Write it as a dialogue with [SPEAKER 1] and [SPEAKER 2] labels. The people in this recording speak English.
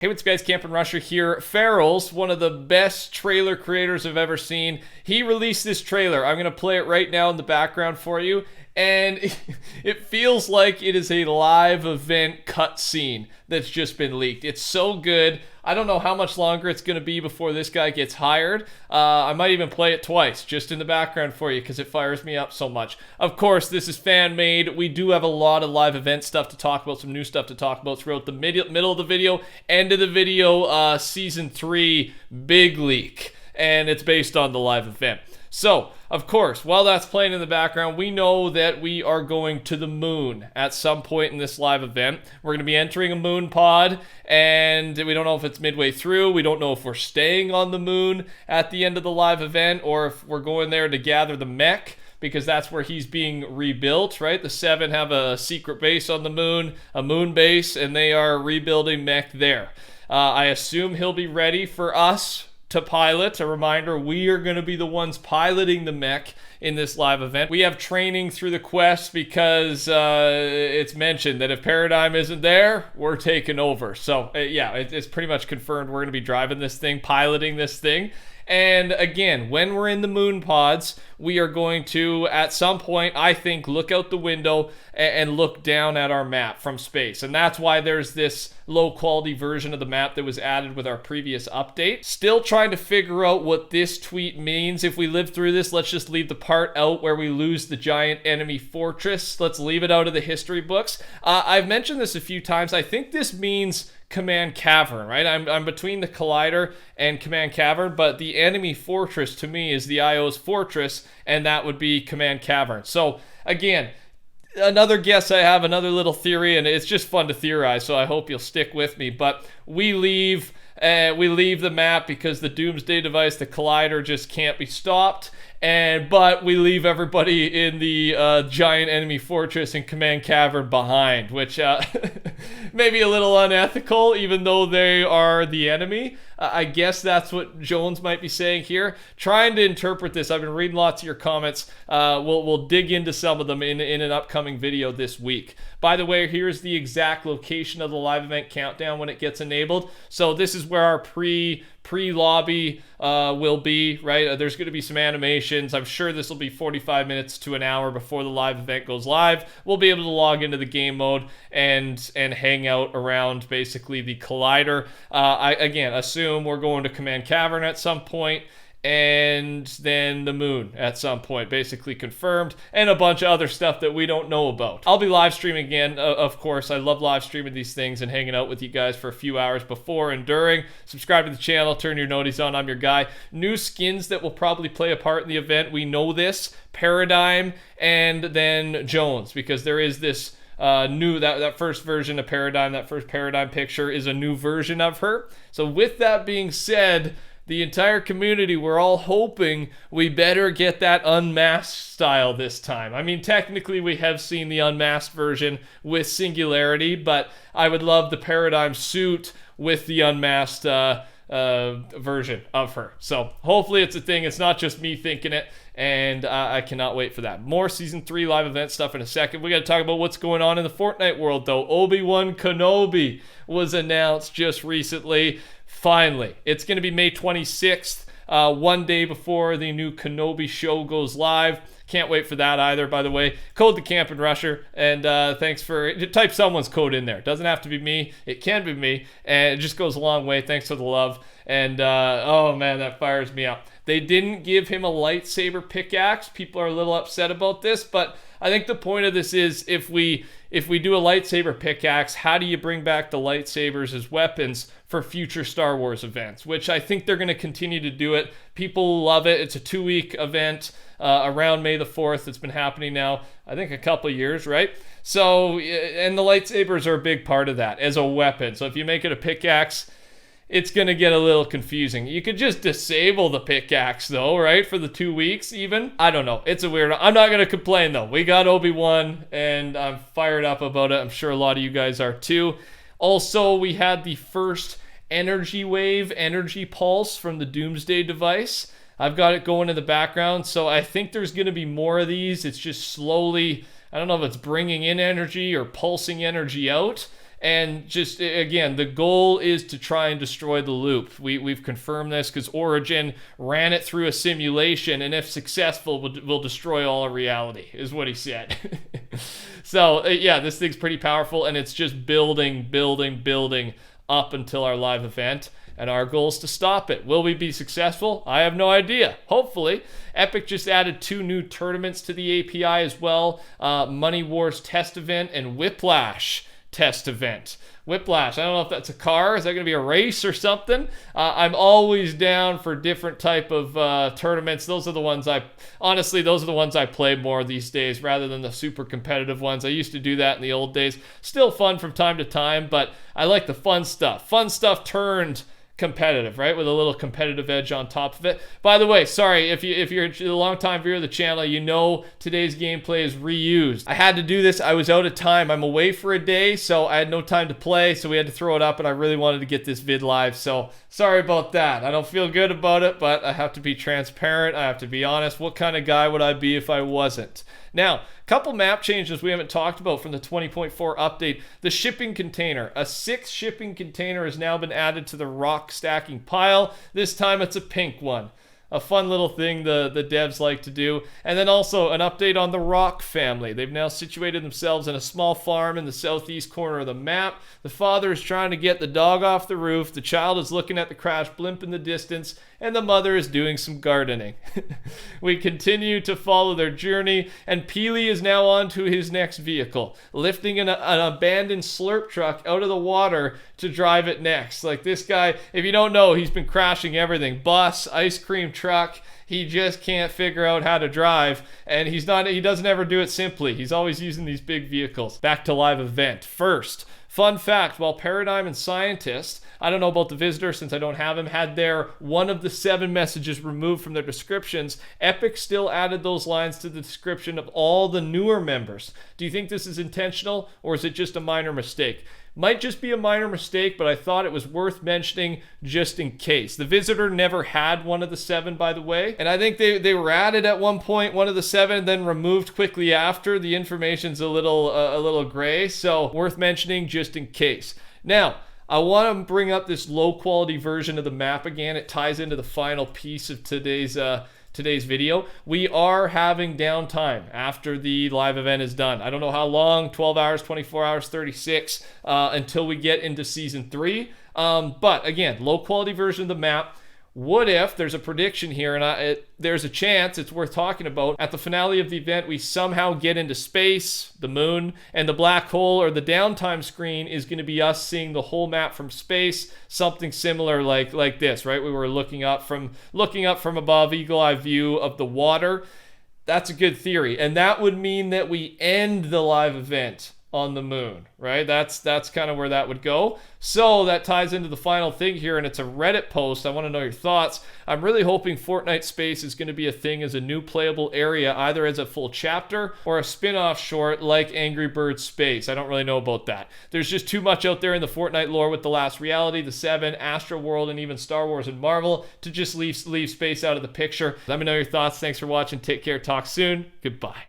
[SPEAKER 1] Hey, what's up guys, TheCampingRusher here. Farrell's one of the best trailer creators I've ever seen. He released this trailer. I'm going to play it right now in the background for you. And it feels like it is a live event cutscene that's just been leaked. It's so good. I don't know how much longer it's going to be before this guy gets hired. I might even play it twice just in the background for you because it fires me up so much. Of course, this is fan-made. We do have a lot of live event stuff to talk about, some new stuff to talk about throughout the middle of the video, end of the video, Season 3 big leak. And it's based on the live event. So, of course, while that's playing in the background, we know that we are going to the moon at some point in this live event. We're going to be entering a moon pod, and we don't know if it's midway through. We don't know if we're staying on the moon at the end of the live event, or if we're going there to gather the mech, because that's where he's being rebuilt, right? The Seven have a secret base on the moon, a moon base, and they are rebuilding mech there. I assume he'll be ready for us to pilot. A reminder, we are going to be the ones piloting the mech in this live event. We have training through the quest because it's mentioned that if Paradigm isn't there, we're taking over. So yeah, it's pretty much confirmed we're going to be driving this thing, piloting this thing. And again, when we're in the moon pods, we are going to, at some point, I think, look out the window and look down at our map from space. And that's why there's this low-quality version of the map that was added with our previous update. Still trying to figure out what this tweet means. If we live through this, let's just leave the part out where we lose the giant enemy fortress. Let's leave it out of the history books. I've mentioned this a few times. I think this means Command Cavern, right? I'm between the Collider and Command Cavern, but the enemy fortress to me is the IO's fortress, and that would be Command Cavern. So again, another guess I have, another little theory, and it's just fun to theorize, so I hope you'll stick with me. But we leave the map because the Doomsday device, the Collider, just can't be stopped. But we leave everybody in the giant enemy fortress and Command Cavern behind, which may be a little unethical, even though they are the enemy. I guess that's what Jones might be saying here. Trying to interpret this. I've been reading lots of your comments. We'll dig into some of them in an upcoming video this week. By the way, here's the exact location of the live event countdown when it gets enabled. So this is where our pre-lobby will be, right? There's going to be some animations. I'm sure this will be 45 minutes to an hour before the live event goes live. We'll be able to log into the game mode and hang out around basically the Collider. I again assume we're going to Command Cavern at some point, and then the moon at some point, basically confirmed, and a bunch of other stuff that we don't know about. I'll be live streaming again, of course. I love live streaming these things and hanging out with you guys for a few hours before and during. Subscribe to the channel, turn your noties on. I'm your guy. New skins that will probably play a part in the event. We know this. Paradigm and then Jones, because there is this new, that first version of Paradigm, that first Paradigm picture is a new version of her. So with that being said, the entire community, we're all hoping we better get that unmasked style this time. I mean, technically we have seen the unmasked version with Singularity, but I would love the Paradigm suit with the unmasked version of her. So hopefully it's a thing. It's not just me thinking it, and I cannot wait for that. More Season 3 live event stuff in a second. We got to talk about what's going on in the Fortnite world, though. ObiWan Kenobi was announced just recently. Finally, it's going to be May 26th, one day before the new Kenobi show goes live. Can't wait for that either, by the way. Code TheCampingRusher, and thanks for... Type someone's code in there. Doesn't have to be me. It can be me, and it just goes a long way. Thanks for the love. And, oh man, that fires me up. They didn't give him a lightsaber pickaxe. People are a little upset about this, but I think the point of this is if we do a lightsaber pickaxe, how do you bring back the lightsabers as weapons for future Star Wars events? Which I think they're going to continue to do it. People love it. It's a 2-week event around May the 4th. It's been happening now, I think, a couple of years, right? So, and the lightsabers are a big part of that as a weapon. So if you make it a pickaxe, it's going to get a little confusing. You could just disable the pickaxe, though, right? For the 2 weeks, even. I don't know. It's a weird... I'm not going to complain, though. We got Obi-Wan, and I'm fired up about it. I'm sure a lot of you guys are, too. Also, we had the first energy wave, energy pulse from the Doomsday device. I've got it going in the background, so I think there's going to be more of these. It's just slowly... I don't know if it's bringing in energy or pulsing energy out. And just, again, the goal is to try and destroy the loop. We've confirmed this because Origin ran it through a simulation, and if successful, will destroy all of reality, is what he said. So, yeah, this thing's pretty powerful, and it's just building up until our live event. And our goal is to stop it. Will we be successful? I have no idea. Hopefully. Epic just added 2 new tournaments to the API as well. Money Wars test event and Whiplash test event. Whiplash, I don't know if that's a car. Is that going to be a race or something? I'm always down for different type of tournaments. Those are the ones I play more these days rather than the super competitive ones. I used to do that in the old days. Still fun from time to time, but I like the fun stuff. Fun stuff turned competitive, right? With a little competitive edge on top of it. By the way, sorry, if you're a long-time viewer of the channel, you know today's gameplay is reused. I had to do this. I was out of time. I'm away for a day, so I had no time to play, so we had to throw it up, and I really wanted to get this vid live, so sorry about that. I don't feel good about it, but I have to be transparent. I have to be honest. What kind of guy would I be if I wasn't? Now, a couple map changes we haven't talked about from the 20.4 update. The shipping container. A 6th shipping container has now been added to the rock stacking pile. This time it's a pink one. A fun little thing the devs like to do. And then also an update on the Rock family. They've now situated themselves in a small farm in the southeast corner of the map. The father is trying to get the dog off the roof. The child is looking at the crashed blimp in the distance. And the mother is doing some gardening. We continue to follow their journey, and Peely is now on to his next vehicle, lifting an abandoned slurp truck out of the water to drive it next. Like this guy, if you don't know, he's been crashing everything. Bus, ice cream truck. He just can't figure out how to drive, and he doesn't ever do it simply. He's always using these big vehicles. Back to live event. First, fun fact, while Paradigm and Scientist, I don't know about the Visitor since I don't have him, had their one of the 7 messages removed from their descriptions, Epic still added those lines to the description of all the newer members. Do you think this is intentional, or is it just a minor mistake? Might just be a minor mistake, but I thought it was worth mentioning just in case. The Visitor never had one of the 7, by the way, and I think they were added at one point, one of the 7, then removed quickly after. The information's a little gray, so worth mentioning just in case. Now, I want to bring up this low quality version of the map again. It ties into the final piece of today's video. We are having downtime after the live event is done. I don't know how long, 12 hours, 24 hours, 36, until we get into season 3. But again, low quality version of the map. What if, there's a prediction here, and there's a chance, it's worth talking about, at the finale of the event, we somehow get into space, the moon, and the black hole or the downtime screen is going to be us seeing the whole map from space, something similar like this, right? We were looking up from above, eagle-eye view of the water. That's a good theory, and that would mean that we end the live event on the moon, right? That's kind of where that would go. So that ties into the final thing here, and it's a Reddit post. I want to know your thoughts. I'm really hoping Fortnite Space is going to be a thing as a new playable area, either as a full chapter or a spin-off short like Angry Birds Space. I don't really know about that. There's just too much out there in the Fortnite lore with The Last Reality, The 7, Astro World, and even Star Wars and Marvel to just leave space out of the picture. Let me know your thoughts. Thanks for watching. Take care. Talk soon. Goodbye.